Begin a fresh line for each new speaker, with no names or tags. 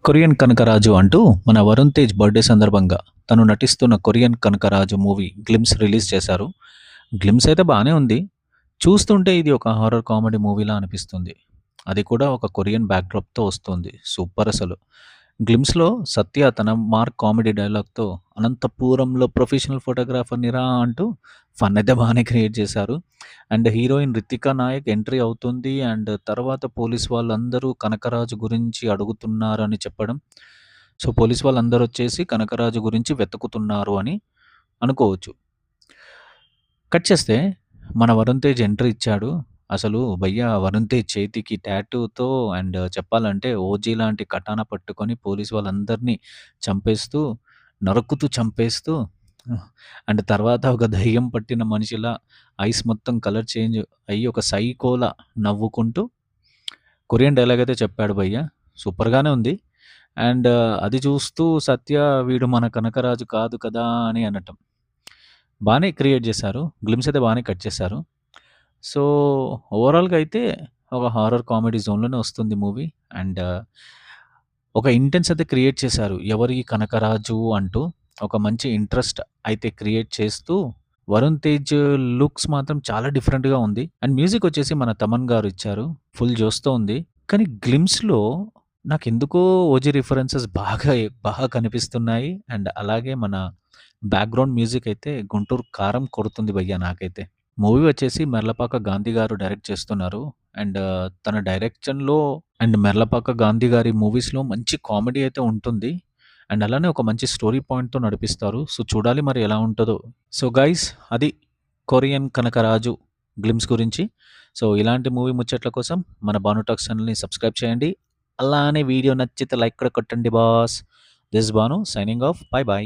Korean Kanakaraju అంటూ మన Varun Tej birthday సందర్భంగా తను నటిస్తున్న Korean Kanakaraju movie glimpse release చేశారు. గ్లిమ్స్ అయితే బానే ఉంది. చూస్తుంటే ఇది ఒక హారర్ కామెడీ మూవీలా అనిపిస్తుంది. అది కూడా ఒక కొరియన్ బ్యాక్‌డ్రాప్‌తో వస్తుంది. సూపర్ అసలు. గ్లిమ్స్‌లో సత్య తన మార్క్ కామెడీ డైలాగ్‌తో అనంతపురంలో ప్రొఫెషనల్ ఫోటోగ్రాఫర్‌నిరా అంటూ ఫన్ అయితే బానే క్రియేట్ చేశారు. And heroine Ritika Nayak entry అవుతుంది. అండ్ తర్వాత పోలీస్ వాళ్ళందరూ కనకరాజు గురించి అడుగుతున్నారని చెప్పడం. సో, పోలీస్ వాళ్ళందరొచ్చేసి కనకరాజు గురించి వెతుకుతున్నారు అని అనుకోవచ్చు. కట్ చేస్తే మన వరుణ్ తేజ్ ఎంట్రీ ఇచ్చాడు. అసలు భయ్యా వరుణ్ తేజ్ చేతికి టాటూతో అండ్ చెప్పాలంటే ఓజీ లాంటి కటానా పట్టుకొని పోలీస్ వాళ్ళందరినీ చంపేస్తూ, నరుకుతూ చంపేస్తూ అండ్ తర్వాత ఒక దెయ్యం పట్టిన మనిషిలా ఐస్ మొత్తం కలర్ చేంజ్ అయ్యి ఒక సైకోలా నవ్వుకుంటూ కొరియన్ డైలాగ్ అయితే చెప్పాడు భయ్యా. సూపర్‌గానే ఉంది. అండ్ అది చూస్తూ సత్య వీడు మన కనకరాజు కాదు కదా! అని అనటం. బానే క్రియేట్ చేశారు. గ్లిమ్స్ అయితే బానే కట్ చేశారు. సో, ఓవరాల్‌గా అయితే ఒక హారర్ కామెడీ జోన్‌లోనే వస్తుంది మూవీ. అండ్ ఒక ఇంటెన్స్ అయితే క్రియేట్ చేశారు. ఎవరు ఈ కనకరాజు అంటూ ఒక మంచి ఇంట్రెస్ట్ అయితే క్రియేట్ చేస్తూ, వరుణ్ తేజ్ లుక్స్ మాత్రం చాలా డిఫరెంట్‌గా ఉంది. అండ్ మ్యూజిక్ వచ్చేసి మన తమన్ గారు ఇచ్చారు. ఫుల్ జోస్‌తో ఉంది. కానీ గ్లిమ్స్‌లో నాకెందుకో ఓజీ రిఫరెన్సెస్ బాగా కనిపిస్తున్నాయి. అండ్ అలాగే మన బ్యాక్‌గ్రౌండ్ మ్యూజిక్ అయితే గుంటూరు కారం కొడుతుంది భయ్యా నాకైతే. మూవీ వచ్చేసి మెర్లపాక గాంధీ గారు డైరెక్ట్ చేస్తున్నారు. అండ్ తన డైరెక్షన్‌లో అండ్ మెర్లపాక గాంధీ గారి మూవీస్‌లో మంచి కామెడీ అయితే ఉంటుంది. అండ్ అలానే ఒక మంచి స్టోరీ పాయింట్‌తో నడిపిస్తారు. సో, చూడాలి మరి ఎలా ఉంటదో. సో, గైస్ అది కొరియన్ కనకరాజు గ్లిమ్స్ గురించి. సో, ఇలాంటి మూవీ ముచ్చట్ల కోసం మన భాను టాక్స్ ఛానెల్‌ని సబ్స్క్రైబ్ చేయండి. అలానే వీడియో నచ్చితే లైక్ కూడా కొట్టండి boss. This Bhanu signing off. By by.